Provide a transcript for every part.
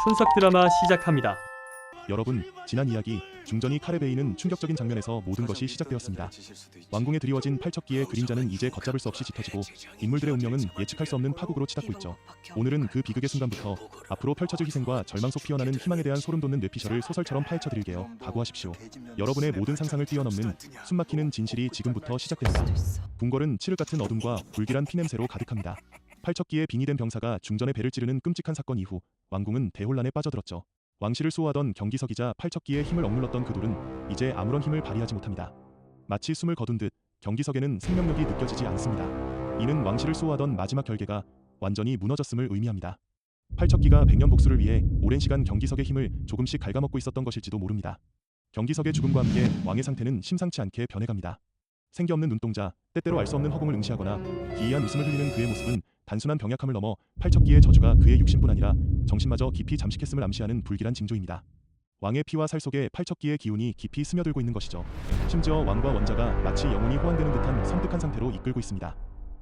춘석 드라마 시작합니다. 여러분, 지난 이야기 중전이 칼에 베이는 충격적인 장면에서 모든 것이 시작되었습니다. 왕궁에 드리워진 팔척기의 그림자는 이제 걷잡을 수 없이 짙어지고 인물들의 운명은 예측할 수 없는 파국으로 치닫고 있죠. 오늘은 그 비극의 순간부터 앞으로 펼쳐질 희생과 절망 속 피어나는 희망에 대한 소름 돋는 뇌피셜을 소설처럼 파헤쳐드릴게요. 각오하십시오. 여러분의 모든 상상을 뛰어넘는 숨막히는 진실이 지금부터 시작됩니다. 궁궐은 칠흑 같은 어둠과 불길한 피냄새로 가득합니다. 팔척기에 빙의된 병사가 중전의 배를 찌르는 끔찍한 사건 이후 왕궁은 대혼란에 빠져들었죠. 왕실을 수호하던 경기석이자 팔척기에 힘을 억눌렀던 그 돌은 이제 아무런 힘을 발휘하지 못합니다. 마치 숨을 거둔 듯 경기석에는 생명력이 느껴지지 않습니다. 이는 왕실을 수호하던 마지막 결계가 완전히 무너졌음을 의미합니다. 팔척기가 100년 복수를 위해 오랜 시간 경기석의 힘을 조금씩 갉아먹고 있었던 것일지도 모릅니다. 경기석의 죽음과 함께 왕의 상태는 심상치 않게 변해갑니다. 생기 없는 눈동자, 때때로 알 수 없는 허공을 응시하거나 기이한 웃음을 흘리는 그의 모습은 단순한 병약함을 넘어 팔척기의 저주가 그의 육신뿐 아니라 정신마저 깊이 잠식했음을 암시하는 불길한 징조입니다. 왕의 피와 살 속에 팔척기의 기운이 깊이 스며들고 있는 것이죠. 심지어 왕과 원자가 마치 영혼이 호환되는 듯한 섬뜩한 상태로 이끌고 있습니다.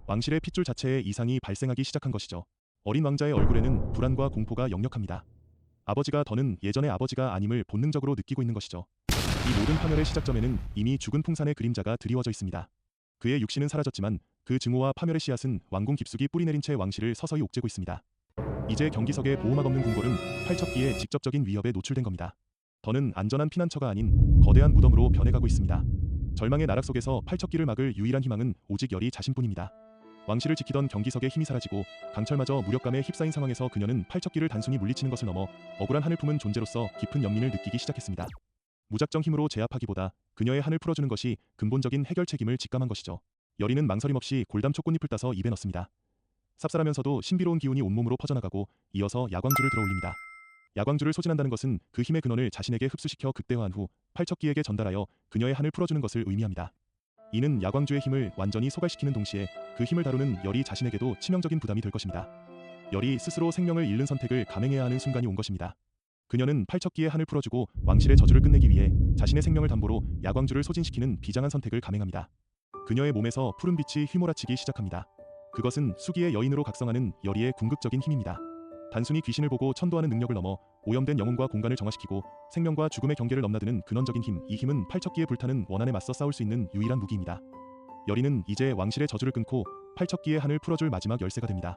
왕실의 핏줄 자체에 이상이 발생하기 시작한 것이죠. 어린 왕자의 얼굴에는 불안과 공포가 역력합니다. 아버지가 더는 예전의 아버지가 아님을 본능적으로 느끼고 있는 것이죠. 이 모든 파멸의 시작점에는 이미 죽은 풍산의 그림자가 드리워져 있습니다. 그의 육신은 사라졌지만 그 증오와 파멸의 씨앗은 왕궁 깊숙이 뿌리내린 채 왕실을 서서히 옥죄고 있습니다. 이제 경기석의 보호막 없는 궁궐은 팔척기의 직접적인 위협에 노출된 겁니다. 더는 안전한 피난처가 아닌 거대한 무덤으로 변해가고 있습니다. 절망의 나락 속에서 팔척기를 막을 유일한 희망은 오직 열이 자신뿐입니다. 왕실을 지키던 경기석의 힘이 사라지고 강철마저 무력감에 휩싸인 상황에서 그녀는 팔척기를 단순히 물리치는 것을 넘어 억울한 한을 품은 존재로서 깊은 연민을 느끼기 시작했습니다. 무작정 힘으로 제압하기보다 그녀의 한을 풀어주는 것이 근본적인 해결 책임을 직감한 것이죠. 여리는 망설임 없이 골담 촉꽃잎을 따서 입에 넣습니다. 쌉쌀하면서도 신비로운 기운이 온몸으로 퍼져나가고 이어서 야광줄을 들어올립니다. 야광줄을 소진한다는 것은 그 힘의 근원을 자신에게 흡수시켜 극대화한 후 팔척기에게 전달하여 그녀의 한을 풀어주는 것을 의미합니다. 이는 야광주의 힘을 완전히 소갈시키는 동시에 그 힘을 다루는 열이 자신에게도 치명적인 부담이 될 것입니다. 열이 스스로 생명을 잃는 선택을 감행해야 하는 순간이 온 것입니다. 그녀는 팔척기의 한을 풀어주고 왕실의 저주를 끝내기 위해 자신의 생명을 담보로 야광주를 소진시키는 비장한 선택을 감행합니다. 그녀의 몸에서 푸른 빛이 휘몰아치기 시작합니다. 그것은 수기의 여인으로 각성하는 열이의 궁극적인 힘입니다. 단순히 귀신을 보고 천도하는 능력을 넘어 오염된 영혼과 공간을 정화시키고 생명과 죽음의 경계를 넘나드는 근원적인 힘, 이 힘은 팔척기에 불타는 원한에 맞서 싸울 수 있는 유일한 무기입니다. 열이는 이제 왕실의 저주를 끊고 팔척기의 한을 풀어줄 마지막 열쇠가 됩니다.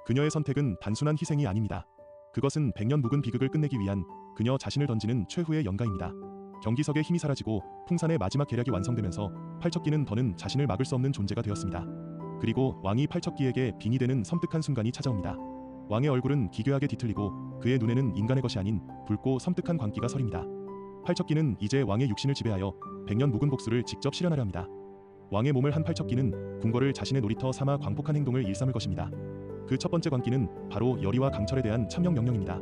그녀의 선택은 단순한 희생이 아닙니다. 그것은 100년 묵은 비극을 끝내기 위한 그녀 자신을 던지는 최후의 연가입니다. 경기석의 힘이 사라지고 풍산의 마지막 계략이 완성되면서 팔척기는 더는 자신을 막을 수 없는 존재가 되었습니다. 그리고 왕이 팔척기에게 빙의되는 섬뜩한 순간이 찾아옵니다. 왕의 얼굴은 기괴하게 뒤틀리고 그의 눈에는 인간의 것이 아닌 붉고 섬뜩한 광기가 서립니다. 팔척기는 이제 왕의 육신을 지배하여 100년 묵은 복수를 직접 실현하려 합니다. 왕의 몸을 한 팔척기는 궁궐을 자신의 놀이터 삼아 광폭한 행동을 일삼을 것입니다. 그 첫 번째 광기는 바로 열이와 강철에 대한 참여 명령입니다.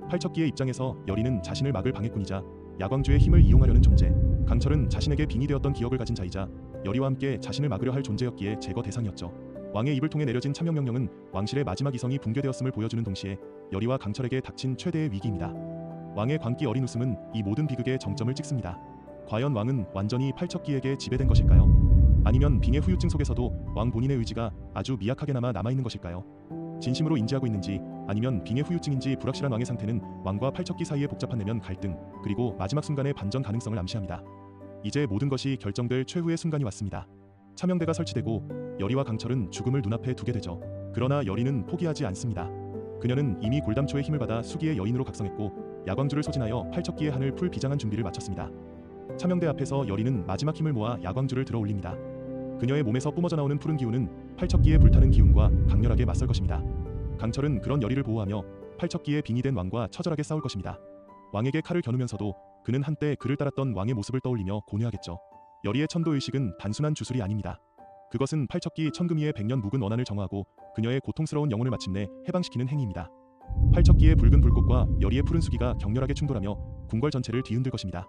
팔척기의 입장에서 열이는 자신을 막을 방해꾼이자 야광주의 힘을 이용하려는 존재, 강철은 자신에게 빙의되었던 기억을 가진 자이자 열이와 함께 자신을 막으려 할 존재였기에 제거 대상이었죠. 왕의 입을 통해 내려진 참명 명령은 왕실의 마지막 이성이 붕괴되었음을 보여주는 동시에 열이와 강철에게 닥친 최대의 위기입니다. 왕의 광기 어린 웃음은 이 모든 비극의 정점을 찍습니다. 과연 왕은 완전히 팔척기에게 지배된 것일까요? 아니면 빙의 후유증 속에서도 왕 본인의 의지가 아주 미약하게나마 남아있는 것일까요? 진심으로 인지하고 있는지 아니면 빙의 후유증인지 불확실한 왕의 상태는 왕과 팔척기 사이의 복잡한 내면 갈등, 그리고 마지막 순간의 반전 가능성을 암시합니다. 이제 모든 것이 결정될 최후의 순간이 왔습니다. 차명대가 설치되고 열이와 강철은 죽음을 눈앞에 두게 되죠. 그러나 열이는 포기하지 않습니다. 그녀는 이미 골담초의 힘을 받아 수기의 여인으로 각성했고 야광주를 소진하여 팔척기의 한을 풀 비장한 준비를 마쳤습니다. 차명대 앞에서 열이는 마지막 힘을 모아 야광주를 들어 올립니다. 그녀의 몸에서 뿜어져 나오는 푸른 기운은 팔척기에 불타는 기운과 강렬하게 맞설 것입니다. 강철은 그런 열이를 보호하며 팔척기에 빙의된 왕과 처절하게 싸울 것입니다. 왕에게 칼을 겨누면서도 그는 한때 그를 따랐던 왕의 모습을 떠올리며 고뇌하겠죠. 열이의 천도의식은 단순한 주술이 아닙니다. 그것은 팔척기 천금이의 100년 묵은 원한을 정화하고 그녀의 고통스러운 영혼을 마침내 해방시키는 행위입니다. 팔척기의 붉은 불꽃과 열이의 푸른 수기가 격렬하게 충돌하며 궁궐 전체를 뒤흔들 것입니다.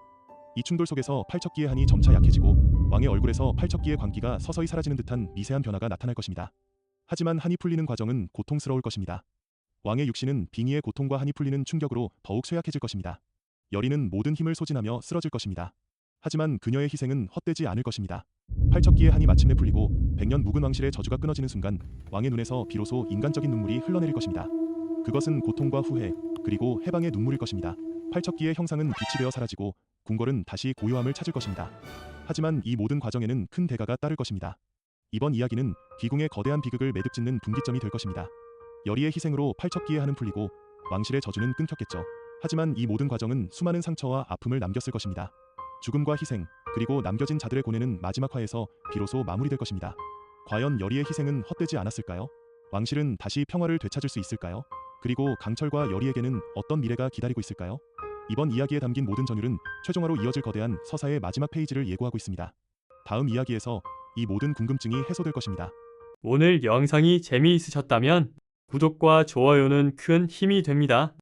이 충돌 속에서 팔척기의 한이 점차 약해지고 왕의 얼굴에서 팔척기의 광기가 서서히 사라지는 듯한 미세한 변화가 나타날 것입니다. 하지만 한이 풀리는 과정은 고통스러울 것입니다. 왕의 육신은 빙의의 고통과 한이 풀리는 충격으로 더욱 쇠약해질 것입니다. 열이는 모든 힘을 소진하며 쓰러질 것입니다. 하지만 그녀의 희생은 헛되지 않을 것입니다. 팔척기의 한이 마침내 풀리고 100년 묵은 왕실의 저주가 끊어지는 순간 왕의 눈에서 비로소 인간적인 눈물이 흘러내릴 것입니다. 그것은 고통과 후회, 그리고 해방의 눈물일 것입니다. 팔척기의 형상은 빛이 되어 사라지고 궁궐은 다시 고요함을 찾을 것입니다. 하지만 이 모든 과정에는 큰 대가가 따를 것입니다. 이번 이야기는 귀궁의 거대한 비극을 매듭짓는 분기점이 될 것입니다. 여리의 희생으로 팔척기의 한은 풀리고 왕실의 저주는 끊겼겠죠. 하지만 이 모든 과정은 수많은 상처와 아픔을 남겼을 것입니다. 죽음과 희생, 그리고 남겨진 자들의 고뇌는 마지막 화에서 비로소 마무리될 것입니다. 과연 여리의 희생은 헛되지 않았을까요? 왕실은 다시 평화를 되찾을 수 있을까요? 그리고 강철과 여리에게는 어떤 미래가 기다리고 있을까요? 이번 이야기에 담긴 모든 전율은 최종화로 이어질 거대한 서사의 마지막 페이지를 예고하고 있습니다. 다음 이야기에서 이 모든 궁금증이 해소될 것입니다. 오늘 영상이 재미있으셨다면 구독과 좋아요는 큰 힘이 됩니다.